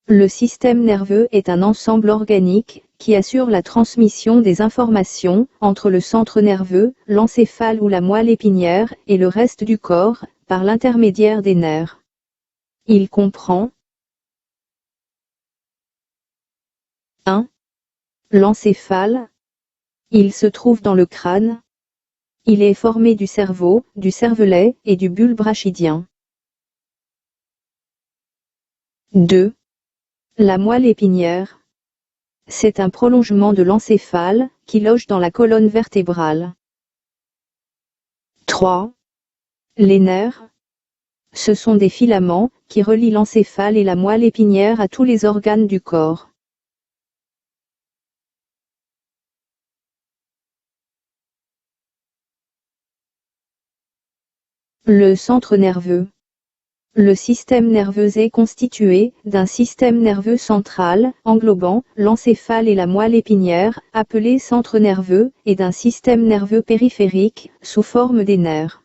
Le système nerveux est un ensemble organique qui assure la transmission des informations entre le centre nerveux, l'encéphale ou la moelle épinière et le reste du corps, par l'intermédiaire des nerfs. Il comprend 1. L'encéphale. Il se trouve dans le crâne. Il est formé du cerveau, du cervelet et du bulbe rachidien. 2. La moelle épinière. C'est un prolongement de l'encéphale, qui loge dans la colonne vertébrale. 3. Les nerfs. Ce sont des filaments, qui relient l'encéphale et la moelle épinière à tous les organes du corps. Le centre nerveux. Le système nerveux est constitué d'un système nerveux central, englobant l'encéphale et la moelle épinière, appelé centre nerveux, et d'un système nerveux périphérique, sous forme des nerfs.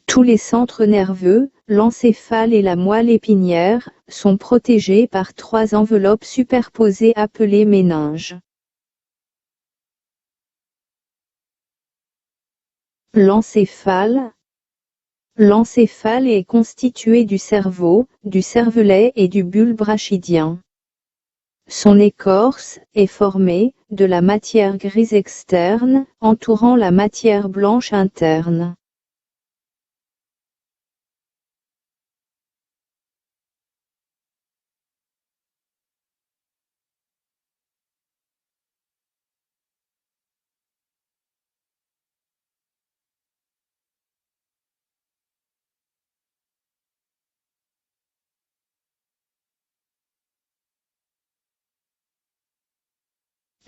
Tous les centres nerveux, l'encéphale et la moelle épinière, sont protégés par 3 enveloppes superposées appelées méninges. L'encéphale. L'encéphale est constitué du cerveau, du cervelet et du bulbe rachidien. Son écorce est formée de la matière grise externe, entourant la matière blanche interne.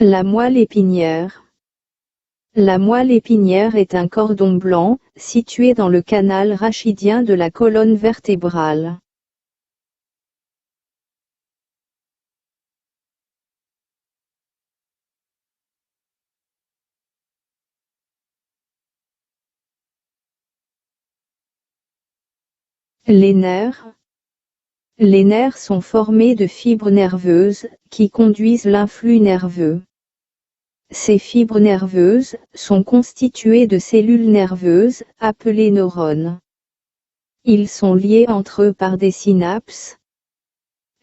La moelle épinière. La moelle épinière est un cordon blanc, situé dans le canal rachidien de la colonne vertébrale. Les nerfs. Les nerfs sont formés de fibres nerveuses, qui conduisent l'influx nerveux. Ces fibres nerveuses sont constituées de cellules nerveuses, appelées neurones. Ils sont liés entre eux par des synapses.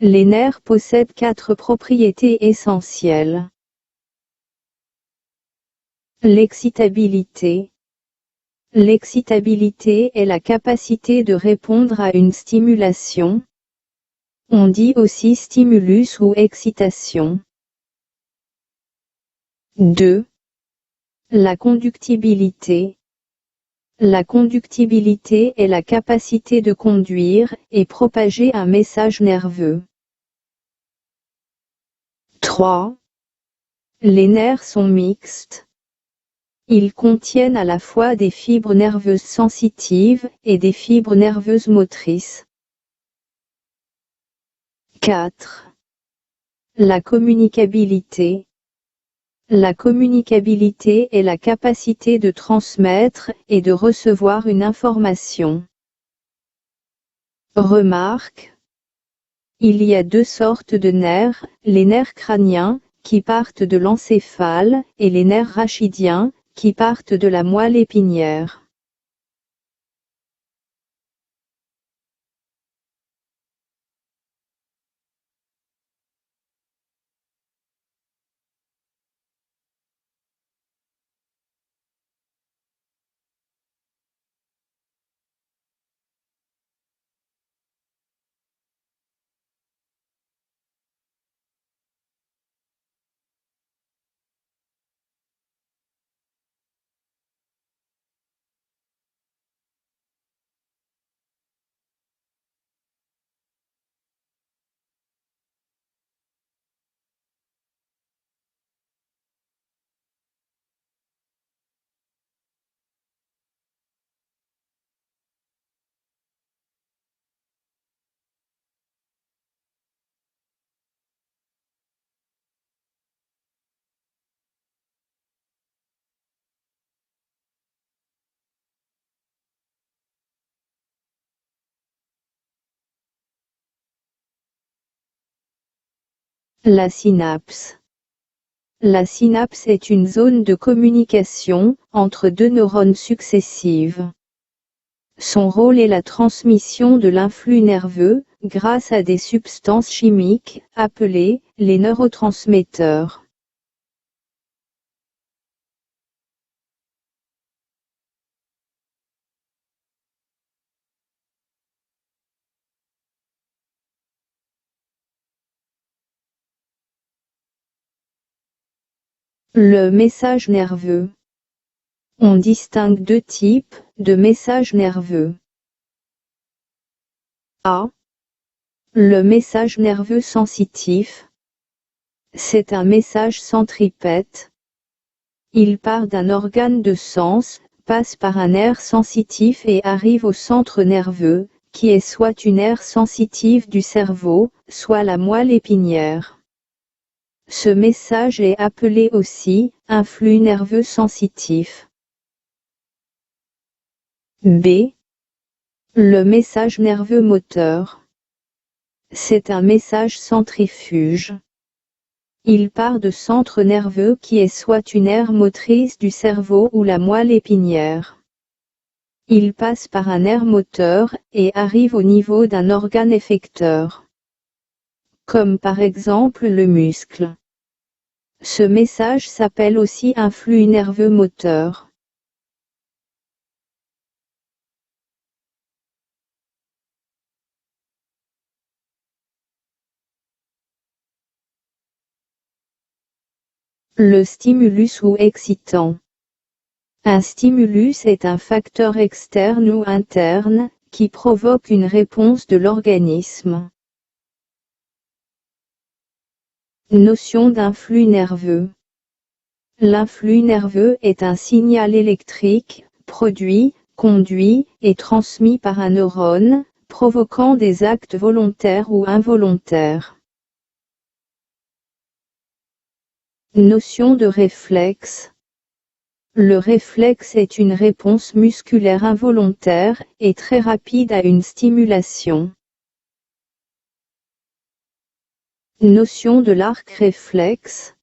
Les nerfs possèdent 4 propriétés essentielles. L'excitabilité. L'excitabilité est la capacité de répondre à une stimulation. On dit aussi stimulus ou excitation. 2. La conductibilité. La conductibilité est la capacité de conduire et propager un message nerveux. 3. Les nerfs sont mixtes. Ils contiennent à la fois des fibres nerveuses sensitives et des fibres nerveuses motrices. 4. La communicabilité. La communicabilité est la capacité de transmettre et de recevoir une information. Remarque. Il y a 2 sortes de nerfs, les nerfs crâniens, qui partent de l'encéphale, et les nerfs rachidiens, qui partent de la moelle épinière. La synapse. La synapse est une zone de communication entre deux neurones successives. Son rôle est la transmission de l'influx nerveux, grâce à des substances chimiques, appelées les neurotransmetteurs. Le message nerveux. On distingue deux types de messages nerveux. A. Le message nerveux sensitif. C'est un message centripète. Il part d'un organe de sens, passe par un nerf sensitif et arrive au centre nerveux, qui est soit une aire sensitive du cerveau, soit la moelle épinière. Ce message est appelé aussi un flux nerveux sensitif. B. Le message nerveux moteur. C'est un message centrifuge. Il part de centre nerveux qui est soit une aire motrice du cerveau ou la moelle épinière. Il passe par un nerf moteur et arrive au niveau d'un organe effecteur, comme par exemple le muscle. Ce message s'appelle aussi un flux nerveux moteur. Le stimulus ou excitant. Un stimulus est un facteur externe ou interne, qui provoque une réponse de l'organisme. Notion d'influx nerveux. L'influx nerveux est un signal électrique, produit, conduit et transmis par un neurone, provoquant des actes volontaires ou involontaires. Notion de réflexe. Le réflexe est une réponse musculaire involontaire et très rapide à une stimulation. Notion de l'arc réflexe.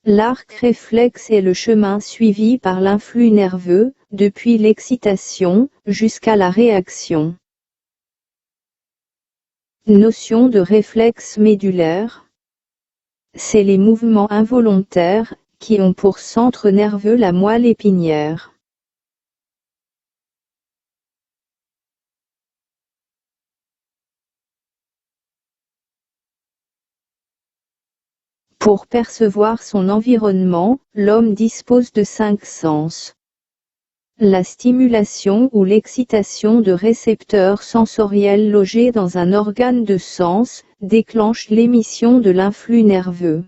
L'arc réflexe est le chemin suivi par l'influx nerveux, depuis l'excitation, jusqu'à la réaction. Notion de réflexe médulaire. C'est les mouvements involontaires, qui ont pour centre nerveux la moelle épinière. Pour percevoir son environnement, l'homme dispose de 5 sens. La stimulation ou l'excitation de récepteurs sensoriels logés dans un organe de sens, déclenche l'émission de l'influx nerveux.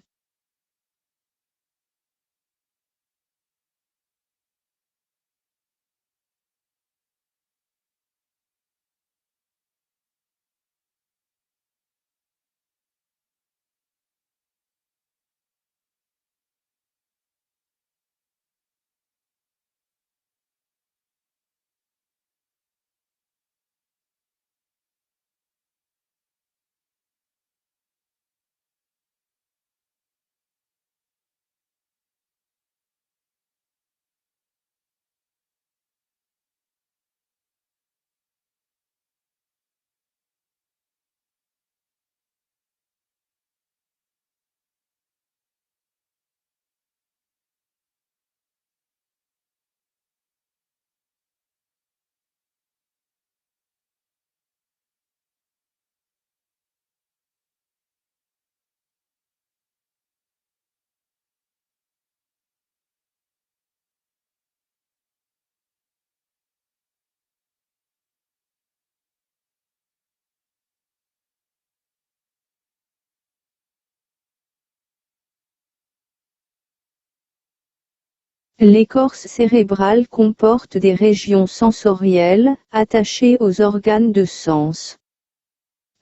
L'écorce cérébrale comporte des régions sensorielles, attachées aux organes de sens.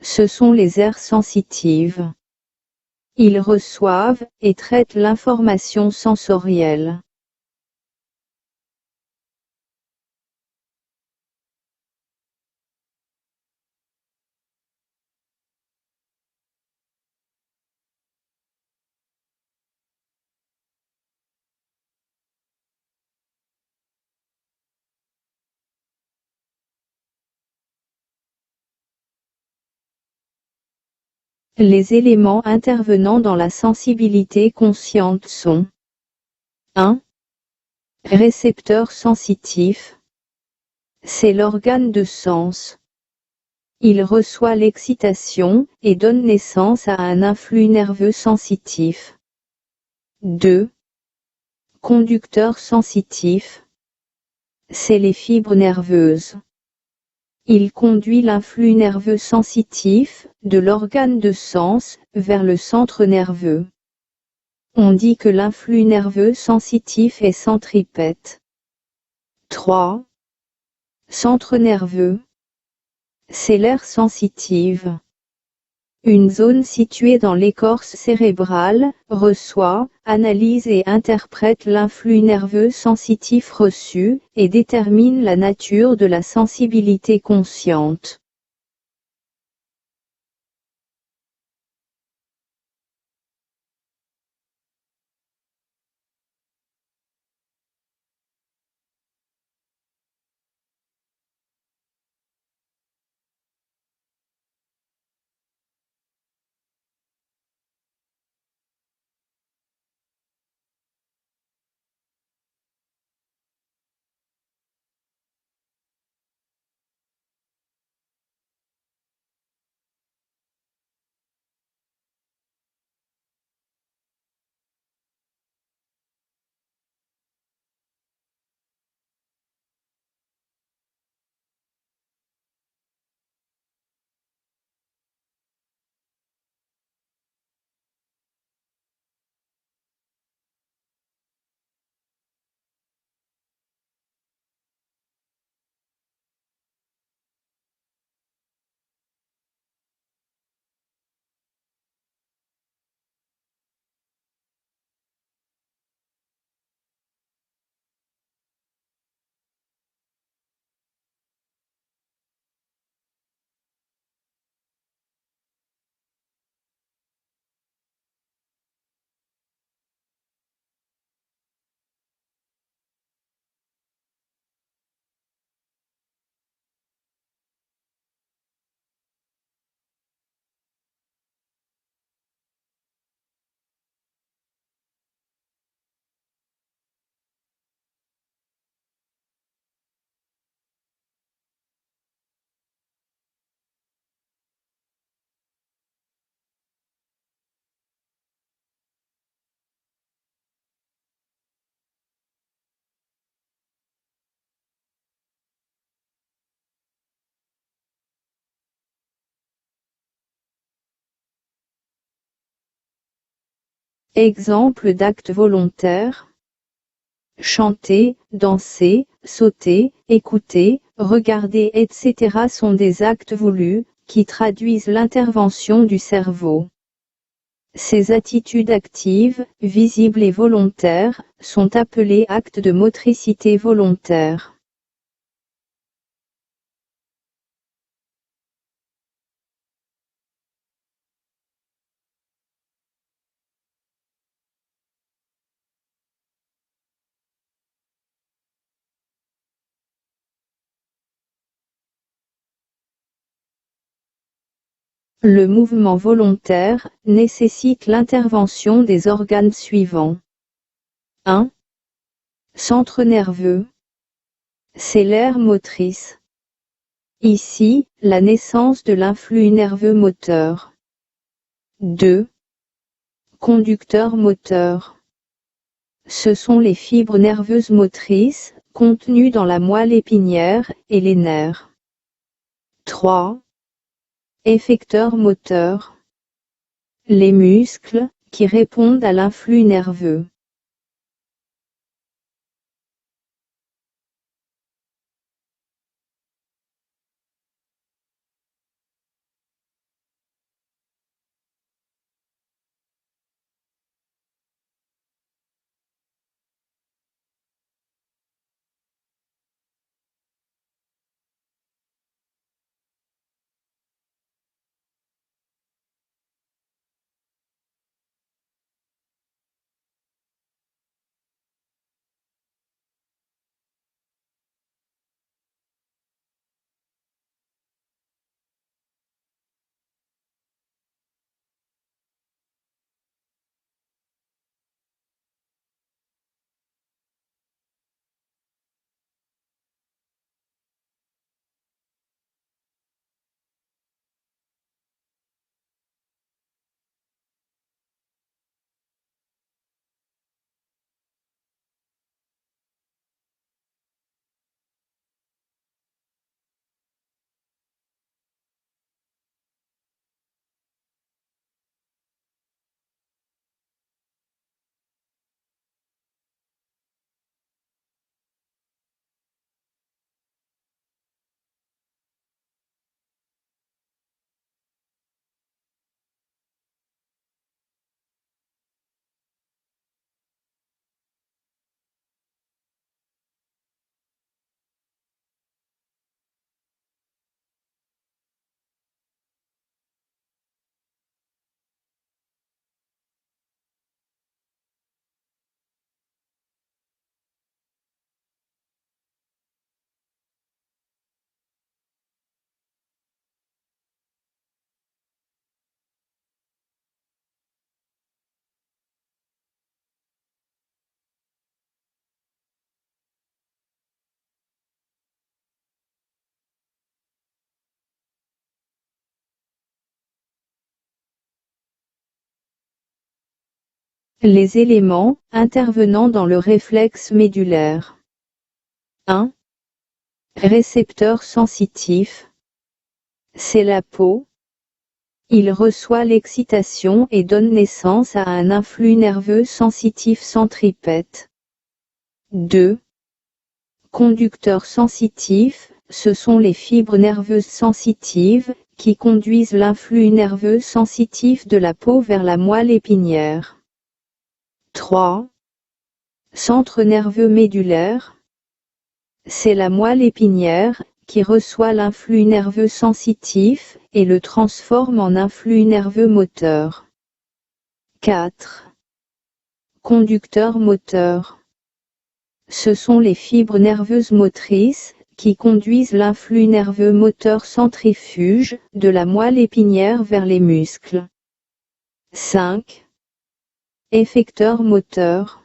Ce sont les aires sensitives. Ils reçoivent et traitent l'information sensorielle. Les éléments intervenant dans la sensibilité consciente sont 1. Récepteur sensitif. C'est l'organe de sens. Il reçoit l'excitation et donne naissance à un influx nerveux sensitif. 2. Conducteur sensitif. C'est les fibres nerveuses. Il conduit l'influx nerveux sensitif de l'organe de sens vers le centre nerveux. On dit que l'influx nerveux sensitif est centripète. 3. Centre nerveux. C'est l'aire sensitive. Une zone située dans l'écorce cérébrale, reçoit, analyse et interprète l'influx nerveux sensitif reçu, et détermine la nature de la sensibilité consciente. Exemple d'acte volontaire. Chanter, danser, sauter, écouter, regarder, etc. sont des actes voulus, qui traduisent l'intervention du cerveau. Ces attitudes actives, visibles et volontaires, sont appelées actes de motricité volontaire. Le mouvement volontaire nécessite l'intervention des organes suivants. 1. Centre nerveux. C'est l'aire motrice. Ici, la naissance de l'influx nerveux moteur. 2. Conducteur moteur. Ce sont les fibres nerveuses motrices, contenues dans la moelle épinière, et les nerfs. 3. Effecteur moteur. Les muscles, qui répondent à l'influx nerveux. Les éléments intervenant dans le réflexe médulaire. 1. Récepteur sensitif. C'est la peau. Il reçoit l'excitation et donne naissance à un influx nerveux sensitif centripète. 2. Conducteur sensitif, ce sont les fibres nerveuses sensitives, qui conduisent l'influx nerveux sensitif de la peau vers la moelle épinière. 3. Centre nerveux médulaire. C'est la moelle épinière, qui reçoit l'influx nerveux sensitif, et le transforme en influx nerveux moteur. 4. Conducteur moteur. Ce sont les fibres nerveuses motrices, qui conduisent l'influx nerveux moteur centrifuge, de la moelle épinière vers les muscles. 5. Effecteur moteur.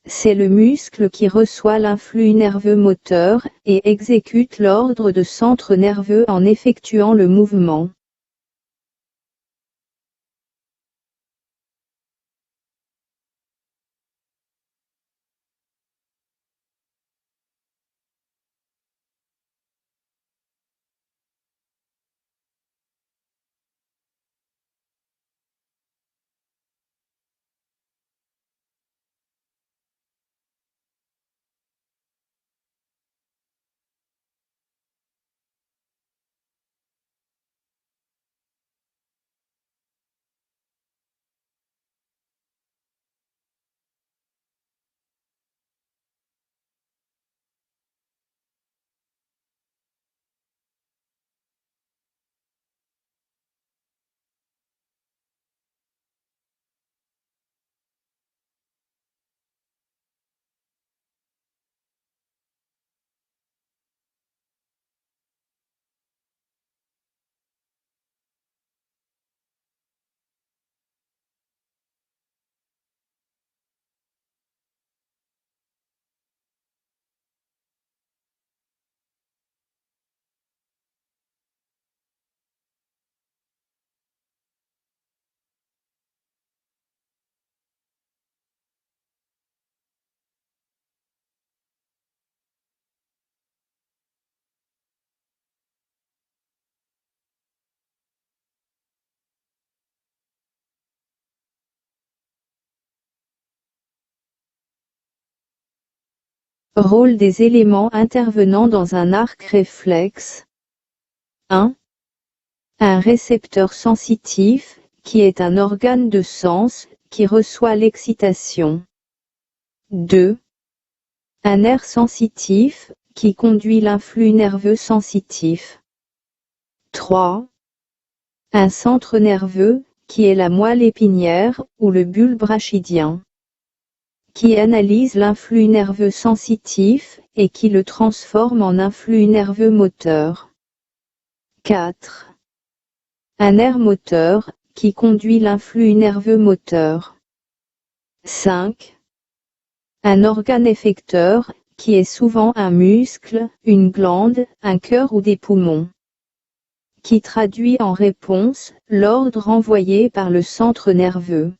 C'est le muscle qui reçoit l'influx nerveux moteur, et exécute l'ordre de centre nerveux en effectuant le mouvement. Rôle des éléments intervenant dans un arc réflexe. 1. Un récepteur sensitif, qui est un organe de sens, qui reçoit l'excitation. 2. Un nerf sensitif, qui conduit l'influx nerveux sensitif. 3. Un centre nerveux, qui est la moelle épinière, ou le bulbe rachidien, qui analyse l'influx nerveux sensitif, et qui le transforme en influx nerveux moteur. 4. Un nerf moteur, qui conduit l'influx nerveux moteur. 5. Un organe effecteur, qui est souvent un muscle, une glande, un cœur ou des poumons, qui traduit en réponse l'ordre envoyé par le centre nerveux.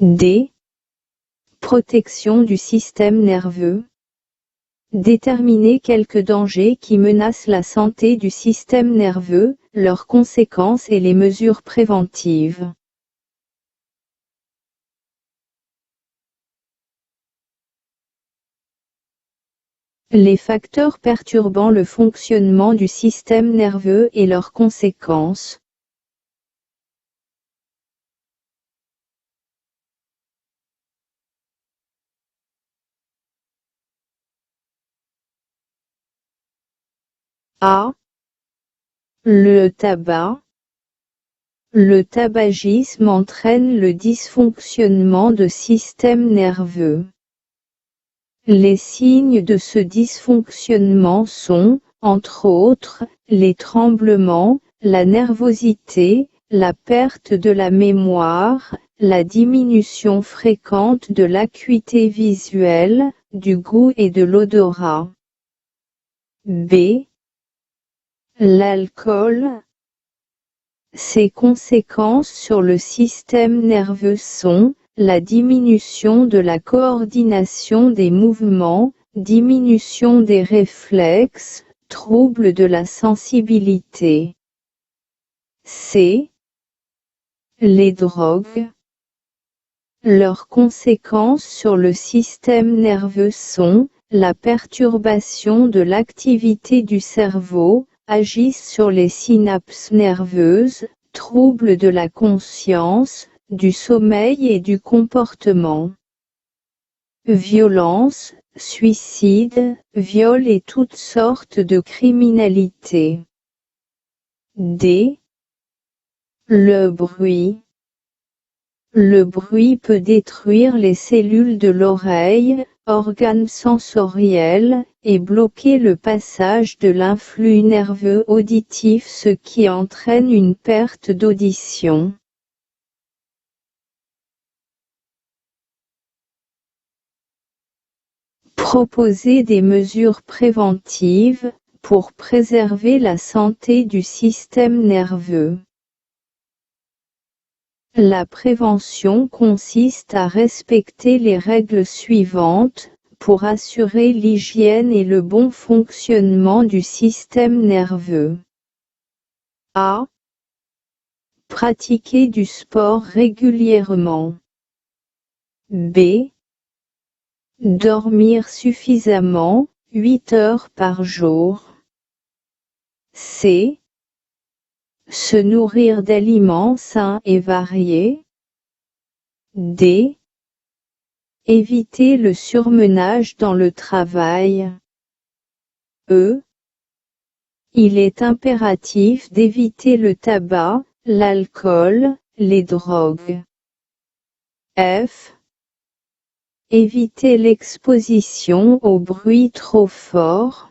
D. Protection du système nerveux. Déterminer quelques dangers qui menacent la santé du système nerveux, leurs conséquences et les mesures préventives. Les facteurs perturbant le fonctionnement du système nerveux et leurs conséquences. A. Le tabac. Le tabagisme entraîne le dysfonctionnement de système nerveux. Les signes de ce dysfonctionnement sont, entre autres, les tremblements, la nervosité, la perte de la mémoire, la diminution fréquente de l'acuité visuelle, du goût et de l'odorat. B. L'alcool. Ses conséquences sur le système nerveux sont la diminution de la coordination des mouvements, diminution des réflexes, troubles de la sensibilité. C. Les drogues. Leurs conséquences sur le système nerveux sont la perturbation de l'activité du cerveau, agissent sur les synapses nerveuses, troubles de la conscience, du sommeil et du comportement. Violence, suicide, viol et toutes sortes de criminalité. D. Le bruit. Le bruit peut détruire les cellules de l'oreille, organe sensoriel, et bloquer le passage de l'influx nerveux auditif, ce qui entraîne une perte d'audition. Proposer des mesures préventives, pour préserver la santé du système nerveux. La prévention consiste à respecter les règles suivantes, pour assurer l'hygiène et le bon fonctionnement du système nerveux. A. Pratiquer du sport régulièrement. B. Dormir suffisamment, 8 heures par jour. C. Se nourrir d'aliments sains et variés. D. Éviter le surmenage dans le travail. E. Il est impératif d'éviter le tabac, l'alcool, les drogues. F. Éviter l'exposition au bruit trop fort.